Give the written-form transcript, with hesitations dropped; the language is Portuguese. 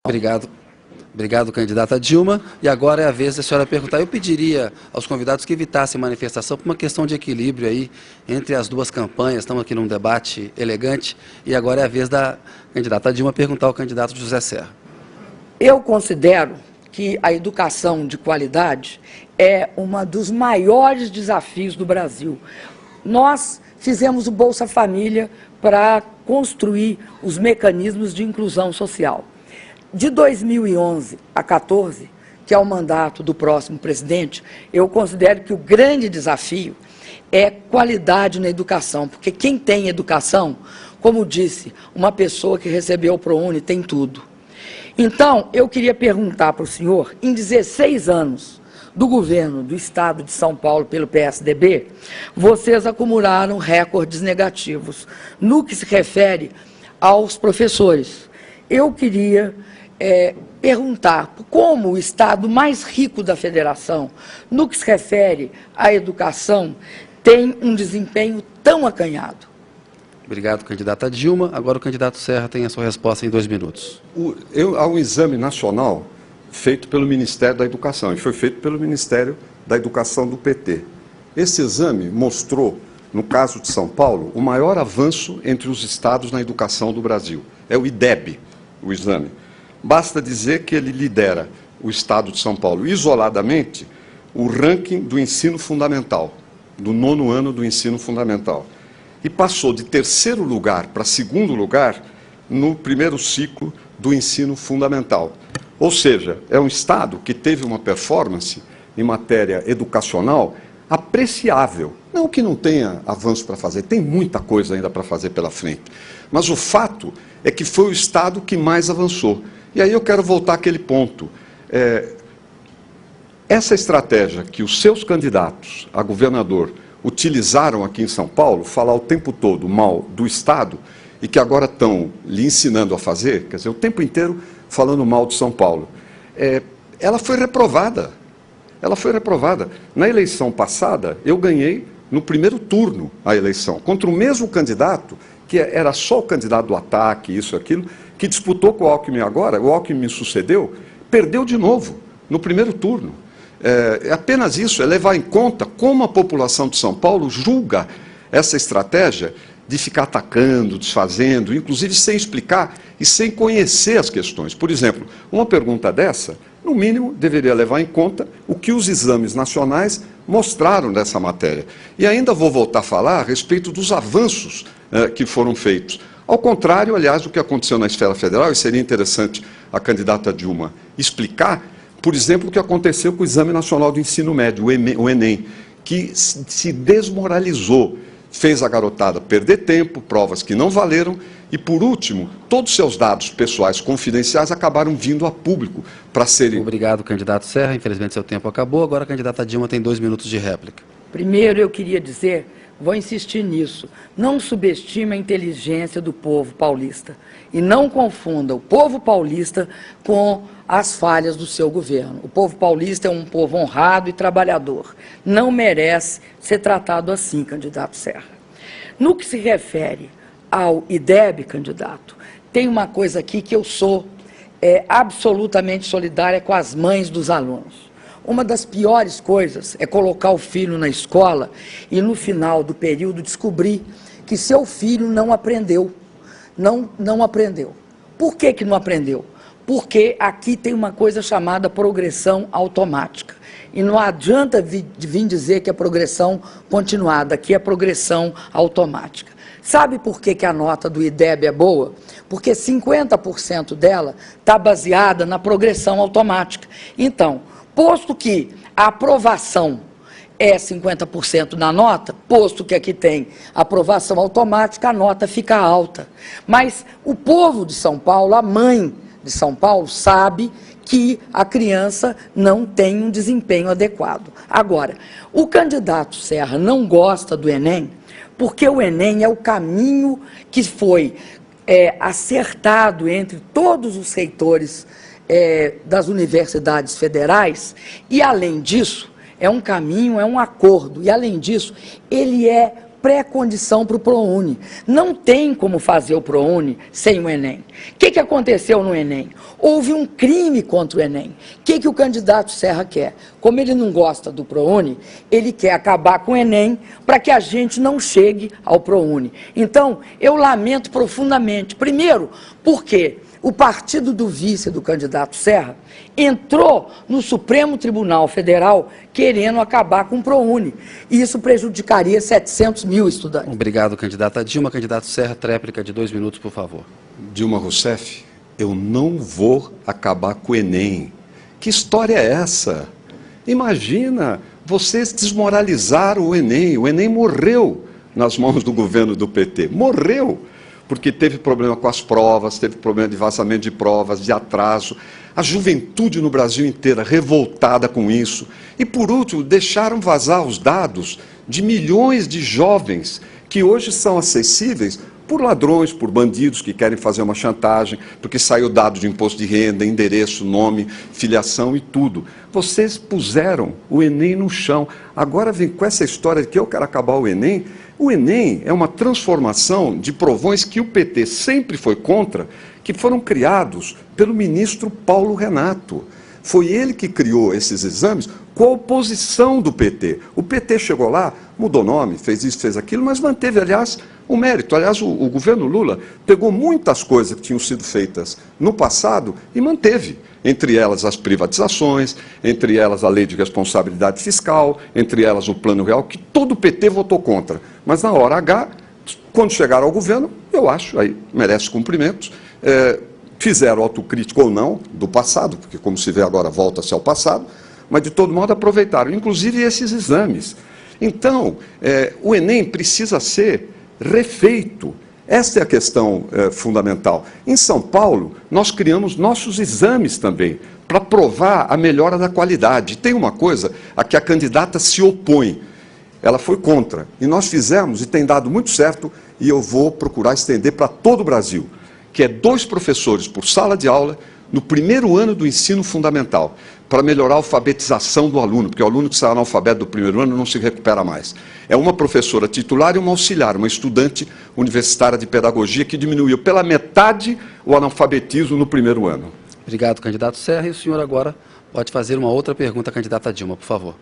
Obrigado. Obrigado, candidata Dilma. E agora é a vez da senhora perguntar. Eu pediria aos convidados que evitassem manifestação por uma questão de equilíbrio aí entre as duas campanhas. Estamos aqui num debate elegante. E agora é a vez da candidata Dilma perguntar ao candidato José Serra. Eu considero que a educação de qualidade é um dos maiores desafios do Brasil. Nós fizemos o Bolsa Família para construir os mecanismos de inclusão social. De 2011 a 2014, que é o mandato do próximo presidente, eu considero que o grande desafio é qualidade na educação, porque quem tem educação, como disse uma pessoa que recebeu o ProUni, tem tudo. Então, eu queria perguntar para o senhor, em 16 anos do governo do Estado de São Paulo pelo PSDB, vocês acumularam recordes negativos no que se refere aos professores. Eu queria perguntar como o Estado mais rico da Federação, no que se refere à educação, tem um desempenho tão acanhado. Obrigado, candidata Dilma. Agora o candidato Serra tem a sua resposta em 2 minutos. Há um exame nacional feito pelo Ministério da Educação, e foi feito pelo Ministério da Educação do PT. Esse exame mostrou, no caso de São Paulo, o maior avanço entre os estados na educação do Brasil. É o IDEB, o exame. Basta dizer que ele lidera o estado de São Paulo isoladamente o ranking do ensino fundamental, do 9º ano do ensino fundamental. E passou de 3º lugar para 2º lugar no 1º ciclo do ensino fundamental. Ou seja, é um estado que teve uma performance em matéria educacional apreciável. Não que não tenha avanço para fazer, tem muita coisa ainda para fazer pela frente. Mas o fato é que foi o estado que mais avançou. E aí eu quero voltar àquele ponto. Essa estratégia que os seus candidatos a governador utilizaram aqui em São Paulo, falar o tempo todo mal do Estado, e que agora estão lhe ensinando a fazer, quer dizer, o tempo inteiro falando mal de São Paulo, ela foi reprovada. Ela foi reprovada. Na eleição passada, eu ganhei no 1º turno a eleição, contra o mesmo candidato, que era só o candidato do ataque, isso e aquilo, que disputou com o Alckmin agora, o Alckmin me sucedeu, perdeu de novo, no 1º turno. É apenas isso, é levar em conta como a população de São Paulo julga essa estratégia de ficar atacando, desfazendo, inclusive sem explicar e sem conhecer as questões. Por exemplo, uma pergunta dessa, no mínimo, deveria levar em conta o que os exames nacionais mostraram dessa matéria. E ainda vou voltar a falar a respeito dos avanços que foram feitos. Ao contrário, aliás, do que aconteceu na esfera federal, e seria interessante a candidata Dilma explicar, por exemplo, o que aconteceu com o Exame Nacional do Ensino Médio, o Enem, que se desmoralizou, fez a garotada perder tempo, provas que não valeram, e, por último, todos os seus dados pessoais confidenciais acabaram vindo a público para serem... Obrigado, candidato Serra. Infelizmente, seu tempo acabou. Agora a candidata Dilma tem 2 minutos de réplica. Primeiro, eu queria dizer, vou insistir nisso, não subestime a inteligência do povo paulista e não confunda o povo paulista com as falhas do seu governo. O povo paulista é um povo honrado e trabalhador. Não merece ser tratado assim, candidato Serra. No que se refere ao IDEB, candidato, tem uma coisa aqui que eu sou absolutamente solidária com as mães dos alunos. Uma das piores coisas é colocar o filho na escola e, no final do período, descobrir que seu filho não aprendeu. Não aprendeu. Por que que não aprendeu? Porque aqui tem uma coisa chamada progressão automática. E não adianta vir dizer que é progressão continuada, aqui é progressão automática. Sabe por que que a nota do IDEB é boa? Porque 50% dela está baseada na progressão automática. Então, posto que a aprovação é 50% na nota, posto que aqui tem aprovação automática, a nota fica alta. Mas o povo de São Paulo, a mãe de São Paulo, sabe que a criança não tem um desempenho adequado. Agora, o candidato Serra não gosta do Enem, porque o Enem é o caminho que foi acertado entre todos os reitores das universidades federais, e, além disso, é um caminho, é um acordo, e, além disso, ele é pré-condição para o ProUni. Não tem como fazer o ProUni sem o Enem. O que aconteceu no Enem? Houve um crime contra o Enem. O que o candidato Serra quer? Como ele não gosta do ProUni, ele quer acabar com o Enem para que a gente não chegue ao ProUni. Então, eu lamento profundamente. Primeiro, porque o partido do vice do candidato Serra entrou no Supremo Tribunal Federal querendo acabar com o ProUni. E isso prejudicaria 700 mil estudantes. Obrigado, candidata Dilma. Candidato Serra, tréplica de 2 minutos, por favor. Dilma Rousseff, eu não vou acabar com o Enem. Que história é essa? Imagina, vocês desmoralizaram o Enem. O Enem morreu nas mãos do governo do PT. Morreu, porque teve problema com as provas, teve problema de vazamento de provas, de atraso. A juventude no Brasil inteira revoltada com isso. E, por último, deixaram vazar os dados de milhões de jovens que hoje são acessíveis por ladrões, por bandidos que querem fazer uma chantagem, porque saiu dado de imposto de renda, endereço, nome, filiação e tudo. Vocês puseram o Enem no chão. Agora vem com essa história de que eu quero acabar o Enem. O Enem é uma transformação de provões que o PT sempre foi contra, que foram criados pelo ministro Paulo Renato. Foi ele que criou esses exames com a oposição do PT. O PT chegou lá, mudou nome, fez isso, fez aquilo, mas manteve, aliás, o mérito. Aliás, o governo Lula pegou muitas coisas que tinham sido feitas no passado e manteve. Entre elas as privatizações, entre elas a lei de responsabilidade fiscal, entre elas o Plano Real, que todo o PT votou contra. Mas na hora H, quando chegaram ao governo, eu acho, aí merece cumprimentos, fizeram autocrítica ou não do passado, porque como se vê agora volta-se ao passado, mas de todo modo aproveitaram, inclusive esses exames. Então, o Enem precisa ser refeito. Esta é a questão fundamental. Em São Paulo, nós criamos nossos exames também, para provar a melhora da qualidade. Tem uma coisa a que a candidata se opõe. Ela foi contra. E nós fizemos, e tem dado muito certo, e eu vou procurar estender para todo o Brasil, que é 2 professores por sala de aula no primeiro ano do ensino fundamental, para melhorar a alfabetização do aluno, porque o aluno que sai analfabeto do primeiro ano não se recupera mais. É uma professora titular e uma auxiliar, uma estudante universitária de pedagogia que diminuiu pela metade o analfabetismo no primeiro ano. Obrigado, candidato Serra. E o senhor agora pode fazer uma outra pergunta à candidata Dilma, por favor.